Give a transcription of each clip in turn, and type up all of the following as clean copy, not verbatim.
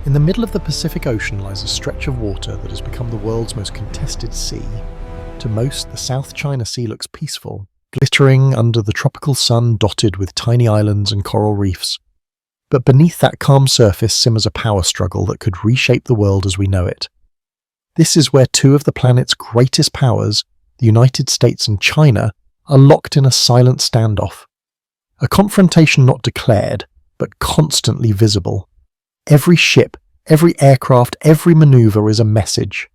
In the middle of the Pacific Ocean lies a stretch of water that has become the world's most contested sea. To most, the South China Sea looks peaceful, glittering under the tropical sun dotted with tiny islands and coral reefs. But beneath that calm surface simmers a power struggle that could reshape the world as we know it. This is where two of the planet's greatest powers, the United States and China, are locked in a silent standoff. A confrontation not declared, but constantly visible. Every ship, every aircraft, every maneuver is a message.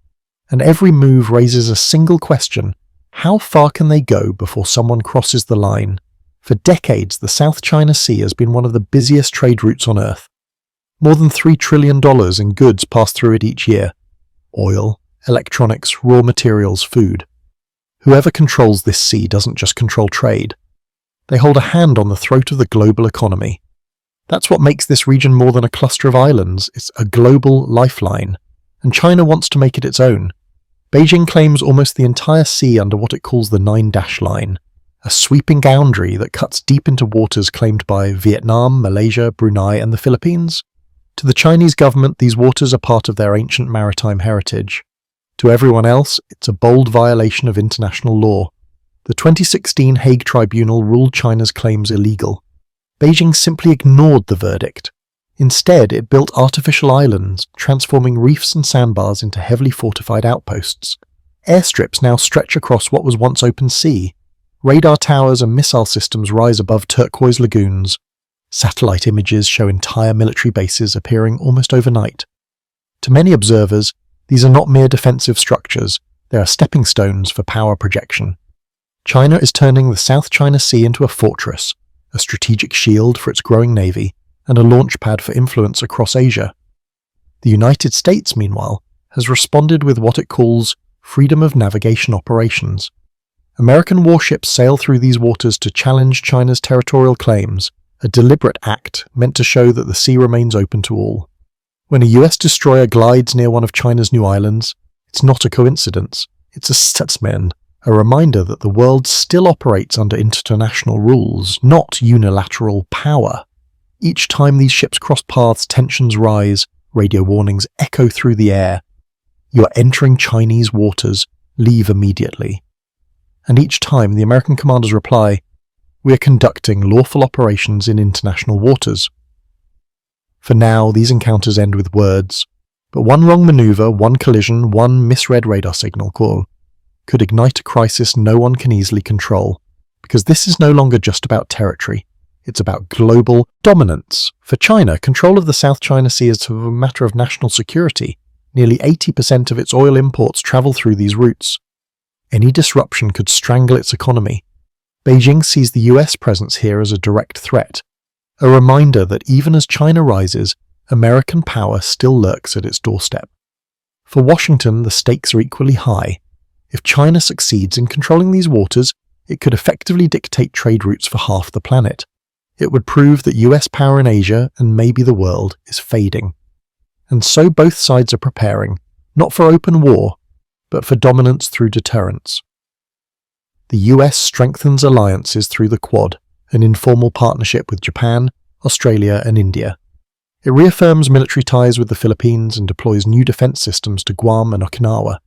And every move raises a single question: how far can they go before someone crosses the line? For decades, the South China Sea has been one of the busiest trade routes on Earth. More than $3 trillion in goods pass through it each year. Oil, electronics, raw materials, food. Whoever controls this sea doesn't just control trade. They hold a hand on the throat of the global economy. That's what makes this region more than a cluster of islands. It's a global lifeline. And China wants to make it its own. Beijing claims almost the entire sea under what it calls the 9-dash line, a sweeping boundary that cuts deep into waters claimed by Vietnam, Malaysia, Brunei, and the Philippines. To the Chinese government, these waters are part of their ancient maritime heritage. To everyone else, it's a bold violation of international law. The 2016 Hague Tribunal ruled China's claims illegal. Beijing simply ignored the verdict. Instead, it built artificial islands, transforming reefs and sandbars into heavily fortified outposts. Airstrips now stretch across what was once open sea. Radar towers and missile systems rise above turquoise lagoons. Satellite images show entire military bases appearing almost overnight. To many observers, these are not mere defensive structures, they are stepping stones for power projection. China is turning the South China Sea into a fortress, a strategic shield for its growing navy, and a launchpad for influence across Asia. The United States, meanwhile, has responded with what it calls freedom of navigation operations. American warships sail through these waters to challenge China's territorial claims, a deliberate act meant to show that the sea remains open to all. When a US destroyer glides near one of China's new islands, it's not a coincidence, it's a statement, a reminder that the world still operates under international rules, not unilateral power. Each time these ships cross paths, tensions rise, radio warnings echo through the air. You are entering Chinese waters, leave immediately. And each time the American commanders reply, we are conducting lawful operations in international waters. For now, these encounters end with words, but one wrong maneuver, one collision, one misread radar signal call could ignite a crisis no one can easily control, because this is no longer just about territory. It's about global dominance. For China, control of the South China Sea is a matter of national security. Nearly 80% of its oil imports travel through these routes. Any disruption could strangle its economy. Beijing sees the US presence here as a direct threat, a reminder that even as China rises, American power still lurks at its doorstep. For Washington, the stakes are equally high. If China succeeds in controlling these waters, it could effectively dictate trade routes for half the planet. It would prove that US power in Asia, and maybe the world, is fading. And so both sides are preparing, not for open war, but for dominance through deterrence. The US strengthens alliances through the Quad, an informal partnership with Japan, Australia, and India. It reaffirms military ties with the Philippines and deploys new defense systems to Guam and Okinawa.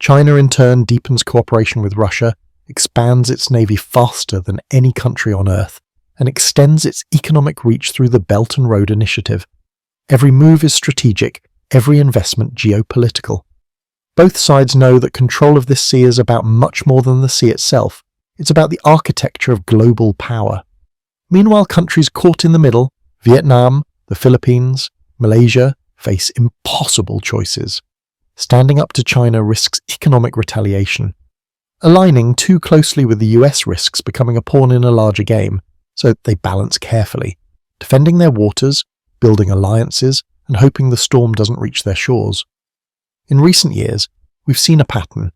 China in turn deepens cooperation with Russia, expands its navy faster than any country on Earth, and extends its economic reach through the Belt and Road Initiative. Every move is strategic, every investment geopolitical. Both sides know that control of this sea is about much more than the sea itself. It's about the architecture of global power. Meanwhile, countries caught in the middle, Vietnam, the Philippines, Malaysia, face impossible choices. Standing up to China risks economic retaliation. Aligning too closely with the US risks becoming a pawn in a larger game, so they balance carefully, defending their waters, building alliances, and hoping the storm doesn't reach their shores. In recent years, we've seen a pattern.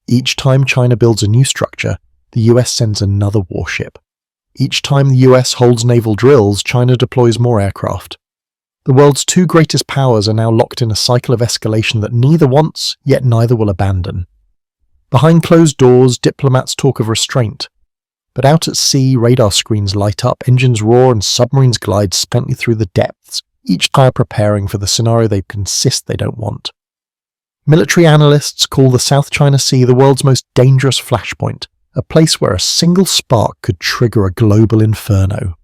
Each time China builds a new structure, the US sends another warship. Each time the US holds naval drills, China deploys more aircraft. The world's two greatest powers are now locked in a cycle of escalation that neither wants, yet neither will abandon. Behind closed doors, diplomats talk of restraint. But out at sea, radar screens light up, engines roar, and submarines glide spently through the depths, each side preparing for the scenario they insist they don't want. Military analysts call the South China Sea the world's most dangerous flashpoint, a place where a single spark could trigger a global inferno.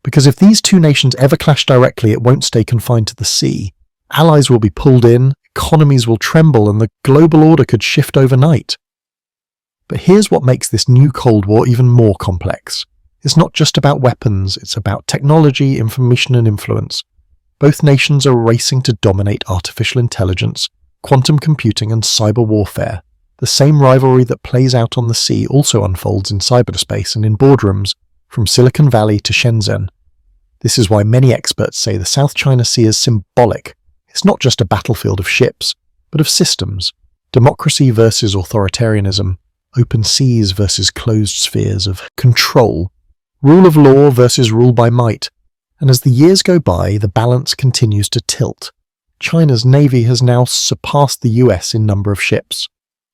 Because if these two nations ever clash directly, it won't stay confined to the sea. Allies will be pulled in, economies will tremble, and the global order could shift overnight. But here's what makes this new Cold War even more complex. It's not just about weapons, it's about technology, information, and influence. Both nations are racing to dominate artificial intelligence, quantum computing, and cyber warfare. The same rivalry that plays out on the sea also unfolds in cyberspace and in boardrooms, from Silicon Valley to Shenzhen. This is why many experts say the South China Sea is symbolic. It's not just a battlefield of ships, but of systems. Democracy versus authoritarianism, open seas versus closed spheres of control, rule of law versus rule by might. And as the years go by, the balance continues to tilt. China's navy has now surpassed the US in number of ships.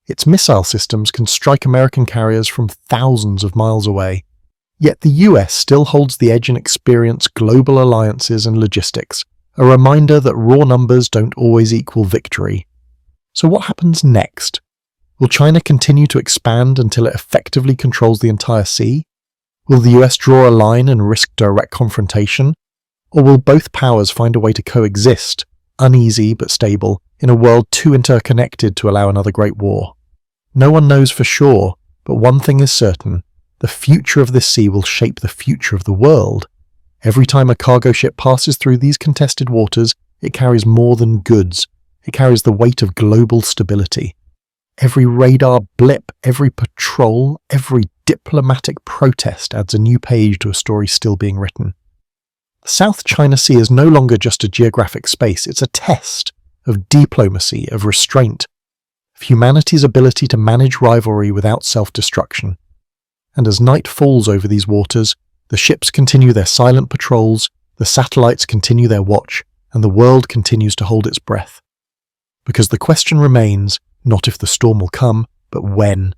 Its missile systems can strike American carriers from thousands of miles away. Yet the US still holds the edge in experience, global alliances, and logistics, a reminder that raw numbers don't always equal victory. So what happens next? Will China continue to expand until it effectively controls the entire sea? Will the US draw a line and risk direct confrontation? Or will both powers find a way to coexist, uneasy but stable, in a world too interconnected to allow another great war? No one knows for sure, but one thing is certain. The future of this sea will shape the future of the world. Every time a cargo ship passes through these contested waters, it carries more than goods. It carries the weight of global stability. Every radar blip, every patrol, every diplomatic protest adds a new page to a story still being written. The South China Sea is no longer just a geographic space, it's a test of diplomacy, of restraint, of humanity's ability to manage rivalry without self-destruction. And as night falls over these waters, the ships continue their silent patrols, the satellites continue their watch, and the world continues to hold its breath. Because the question remains, not if the storm will come, but when.